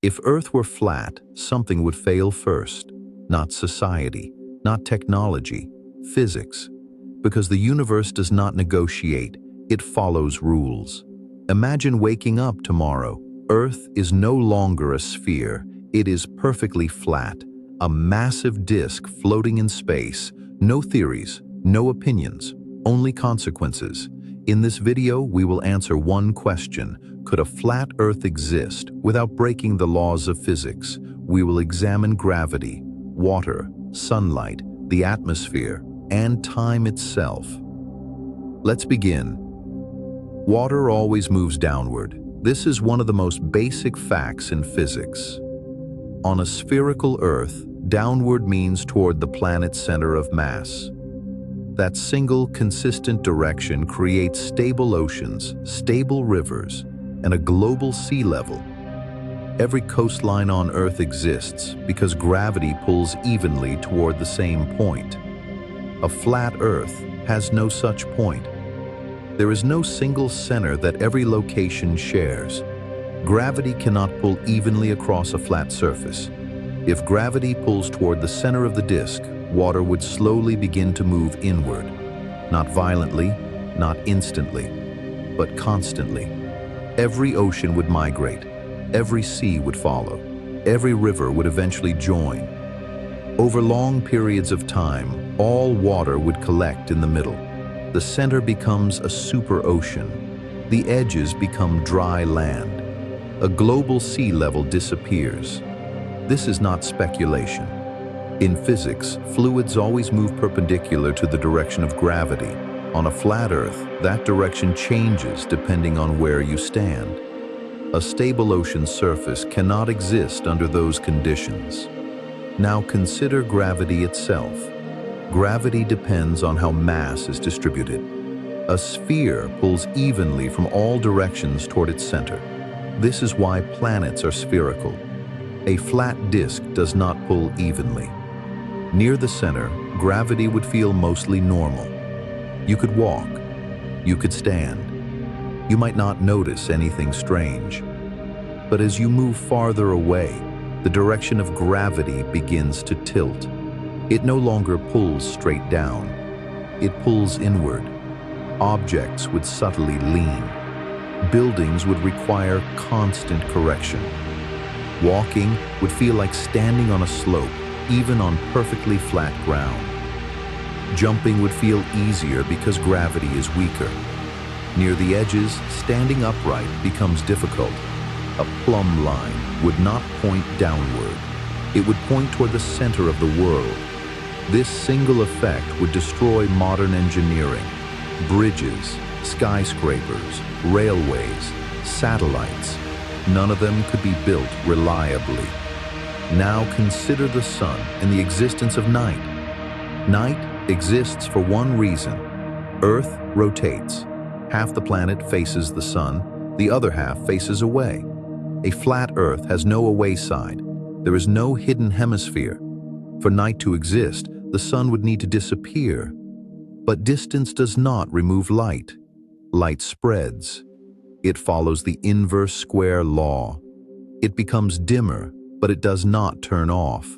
If Earth were flat, something would fail first. Not society, not technology, physics. Because the universe does not negotiate, it follows rules. Imagine waking up tomorrow. Earth is no longer a sphere. It is perfectly flat, a massive disk floating in space. No theories, no opinions, only consequences. In this video, we will answer one question. Could a flat Earth exist without breaking the laws of physics? We will examine gravity, water, sunlight, the atmosphere, and time itself. Let's begin. Water always moves downward. This is one of the most basic facts in physics. On a spherical Earth, downward means toward the planet's center of mass. That single, consistent direction creates stable oceans, stable rivers, and a global sea level. Every coastline on Earth exists because gravity pulls evenly toward the same point. A flat Earth has no such point. There is no single center that every location shares. Gravity cannot pull evenly across a flat surface. If gravity pulls toward the center of the disk, water would slowly begin to move inward. Not violently, not instantly, but constantly. Every ocean would migrate. Every sea would follow. Every river would eventually join. Over long periods of time, all water would collect in the middle. The center becomes a super ocean. The edges become dry land. A global sea level disappears. This is not speculation. In physics, fluids always move perpendicular to the direction of gravity. On a flat Earth, that direction changes depending on where you stand. A stable ocean surface cannot exist under those conditions. Now consider gravity itself. Gravity depends on how mass is distributed. A sphere pulls evenly from all directions toward its center. This is why planets are spherical. A flat disk does not pull evenly. Near the center, gravity would feel mostly normal. You could walk. You could stand. You might not notice anything strange. But as you move farther away, the direction of gravity begins to tilt. It no longer pulls straight down. It pulls inward. Objects would subtly lean. Buildings would require constant correction. Walking would feel like standing on a slope, even on perfectly flat ground. Jumping would feel easier because gravity is weaker. Near the edges, standing upright becomes difficult. A plumb line would not point downward. It would point toward the center of the world. This single effect would destroy modern engineering. Bridges, skyscrapers, railways, satellites. None of them could be built reliably. Now consider the sun and the existence of night. Night exists for one reason. Earth rotates. Half the planet faces the sun, the other half faces away. A flat Earth has no away side. There is no hidden hemisphere. For night to exist, the sun would need to disappear. But distance does not remove light. Light spreads. It follows the inverse square law. It becomes dimmer, but it does not turn off.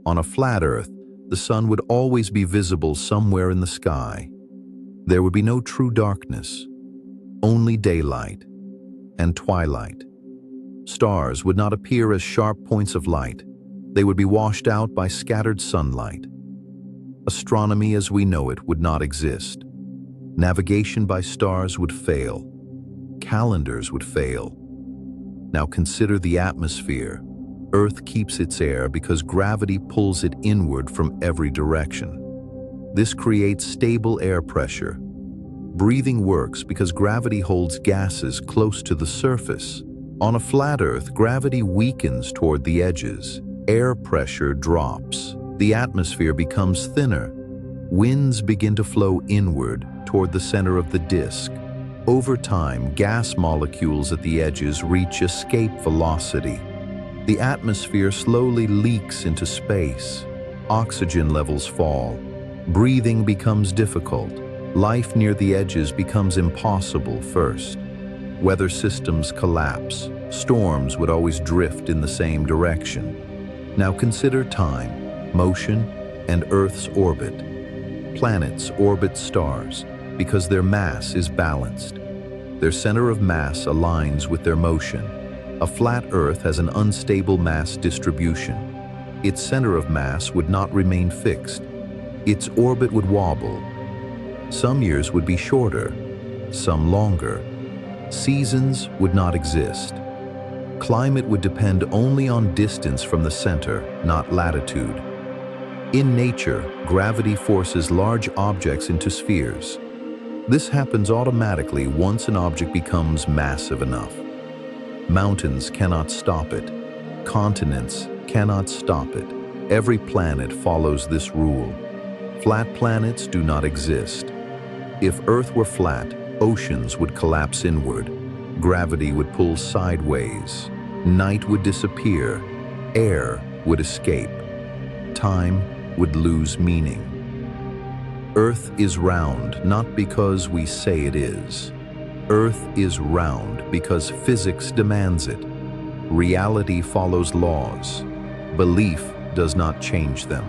On a flat Earth, the sun would always be visible somewhere in the sky. There would be no true darkness, only daylight and twilight. Stars would not appear as sharp points of light. They would be washed out by scattered sunlight. Astronomy as we know it would not exist. Navigation by stars would fail. Calendars would fail. Now consider the atmosphere. Earth keeps its air because gravity pulls it inward from every direction. This creates stable air pressure. Breathing works because gravity holds gases close to the surface. On a flat Earth, gravity weakens toward the edges. Air pressure drops. The atmosphere becomes thinner. Winds begin to flow inward toward the center of the disk. Over time, gas molecules at the edges reach escape velocity. The atmosphere slowly leaks into space. Oxygen levels fall. Breathing becomes difficult. Life near the edges becomes impossible first. Weather systems collapse. Storms would always drift in the same direction. Now consider time, motion, and Earth's orbit. Planets orbit stars because their mass is balanced. Their center of mass aligns with their motion. A flat Earth has an unstable mass distribution. Its center of mass would not remain fixed. Its orbit would wobble. Some years would be shorter, some longer. Seasons would not exist. Climate would depend only on distance from the center, not latitude. In nature, gravity forces large objects into spheres. This happens automatically once an object becomes massive enough. Mountains cannot stop it. Continents cannot stop it. Every planet follows this rule. Flat planets do not exist. If Earth were flat, oceans would collapse inward. Gravity would pull sideways. Night would disappear. Air would escape. Time would lose meaning. Earth is round not because we say it is. Earth is round because physics demands it. Reality follows laws. Belief does not change them.